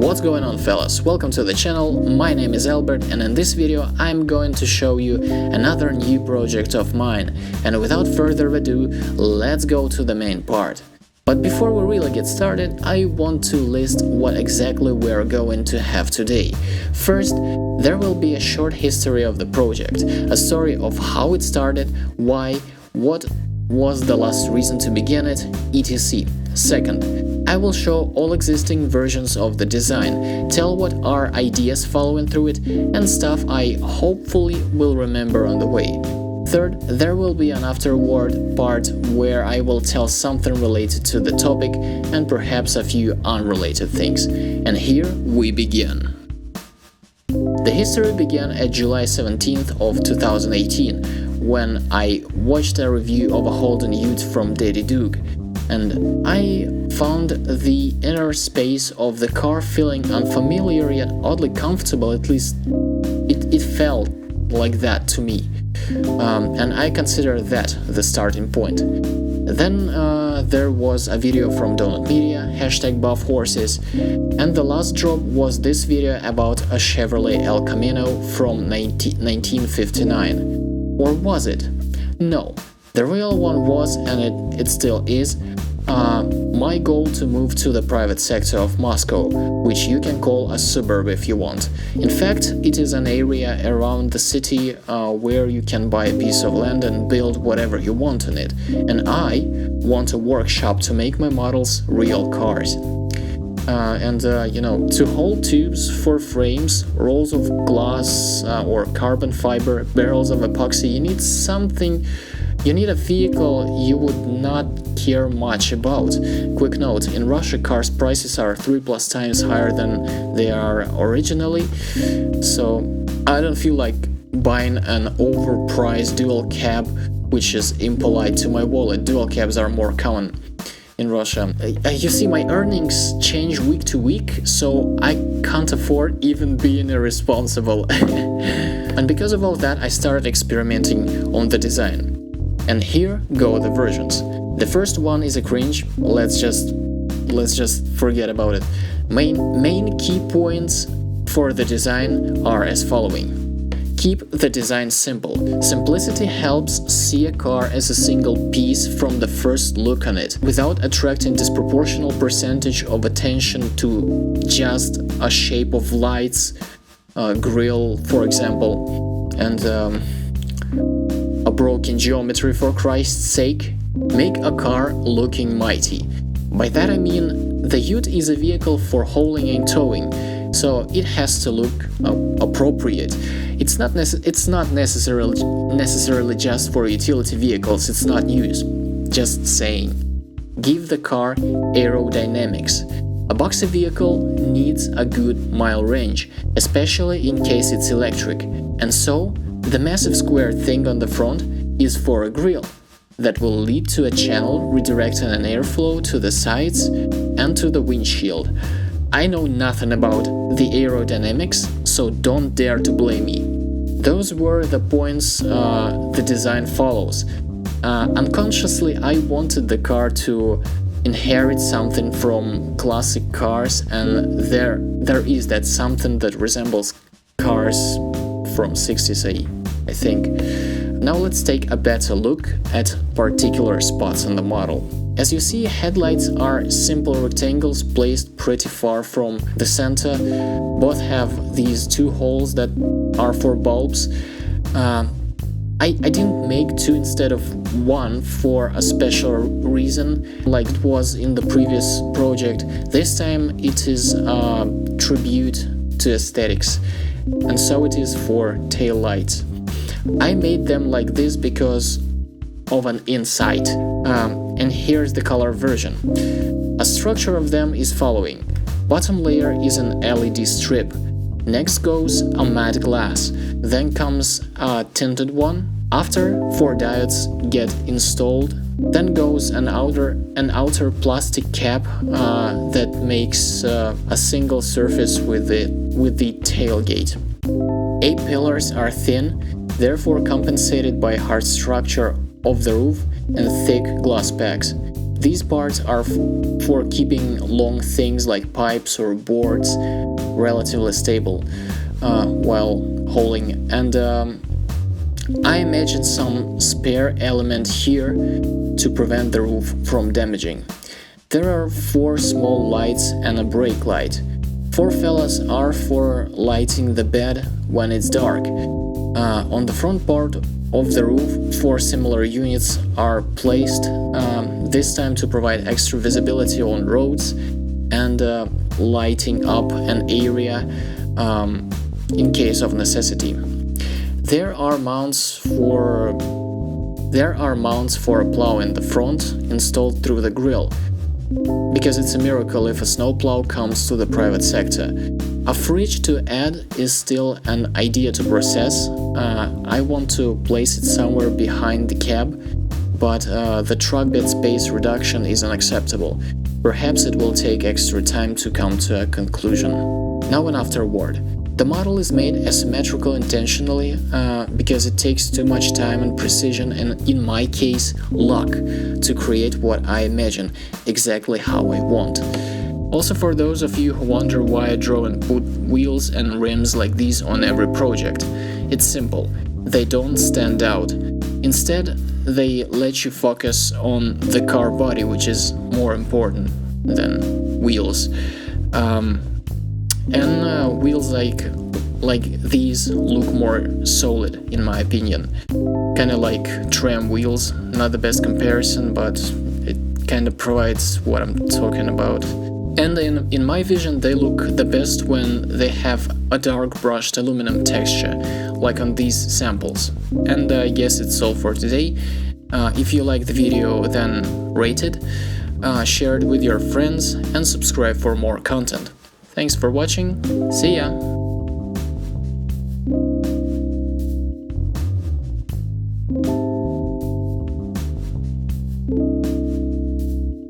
What's going on, fellas? Welcome to the channel. My name is Albert, and in this video I'm going to show you another new project of mine. And without further ado, let's go to the main part. But before we really get started, I want to list what exactly we're going to have today. First, there will be a short history of the project, a story of how it started, why, what was the last reason to begin it, etc. Second, I will show all existing versions of the design, tell what are ideas following through it, and stuff I hopefully will remember on the way. Third, there will be an afterward part where I will tell something related to the topic and perhaps a few unrelated things. And here we begin. The history began at July 17th of 2018 when I watched a review of a Holden Ute from Daddy Duke, and I found the inner space of the car feeling unfamiliar yet oddly comfortable. At least it felt like that to me. And I consider that the starting point. Then there was a video from Donut Media, #BuffHorses, and the last drop was this video about a Chevrolet El Camino from 1959. Or was it? No, the real one was, and it still is, my goal to move to the private sector of Moscow, which you can call a suburb if you want. In fact, it is an area around the city where you can buy a piece of land and build whatever you want on it. And I want a workshop to make my models real cars. To hold tubes for frames, rolls of glass or carbon fiber, barrels of epoxy, you need a vehicle you would not care much about. Quick note, in Russia cars prices are 3+ times higher than they are originally, so I don't feel like buying an overpriced dual cab, which is impolite to my wallet. Dual cabs are more common in Russia. You see, my earnings change week to week, so I can't afford even being irresponsible. And because of all that, I started experimenting on the design. And here go the versions. The first one is a cringe. Let's just forget about it. Main key points for the design are as following. Keep the design simple. Simplicity helps see a car as a single piece from the first look on it, without attracting disproportional percentage of attention to just a shape of lights, grille, for example, and a broken geometry, for Christ's sake. Make a car looking mighty. By that I mean the Ute is a vehicle for hauling and towing, so it has to look appropriate. It's not necessarily just for utility vehicles. It's not news. Just saying. Give the car aerodynamics. A boxy vehicle needs a good mile range, especially in case it's electric, and so the massive square thing on the front is for a grille that will lead to a channel redirecting an airflow to the sides and to the windshield. I know nothing about the aerodynamics, so don't dare to blame me. Those were the points the design follows. Unconsciously, I wanted the car to inherit something from classic cars, and there is that something that resembles cars from 60s, I think. Now let's take a better look at particular spots on the model. As you see, headlights are simple rectangles placed pretty far from the center. Both have these two holes that are for bulbs. I didn't make two instead of one for a special reason, like it was in the previous project. This time it is a tribute to aesthetics, and so it is for tail lights. I made them like this because of an insight, and here's the color version. A structure of them is following. Bottom layer is an LED strip. Next goes a matte glass. Then comes a tinted one. After, 4 diodes get installed. Then goes an outer plastic cap that makes a single surface with the tailgate. A-pillars are thin, therefore compensated by hard structure of the roof and thick glass packs. These parts are for keeping long things like pipes or boards relatively stable while hauling, and I imagine some spare element here to prevent the roof from damaging. There are 4 small lights and a brake light. 4 fellas are for lighting the bed when it's dark. On the front part of the roof, 4 similar units are placed, this time to provide extra visibility on roads and lighting up an area in case of necessity. There are mounts for a plow in the front installed through the grill, because it's a miracle if a snowplow comes to the private sector. A fridge to add is still an idea to process. I want to place it somewhere behind the cab, but the truck bed space reduction is unacceptable. Perhaps it will take extra time to come to a conclusion. Now an afterword. The model is made asymmetrical intentionally because it takes too much time and precision, and in my case, luck, to create what I imagine, exactly how I want. Also, for those of you who wonder why I draw and put wheels and rims like these on every project, it's simple. They don't stand out. Instead, they let you focus on the car body, which is more important than wheels. Wheels like these look more solid, in my opinion. Kinda like tram wheels, not the best comparison, but it kinda provides what I'm talking about. And in my vision, they look the best when they have a dark brushed aluminum texture, like on these samples. And I guess it's all for today. If you like the video, then rate it, share it with your friends, and subscribe for more content. Thanks for watching, see ya!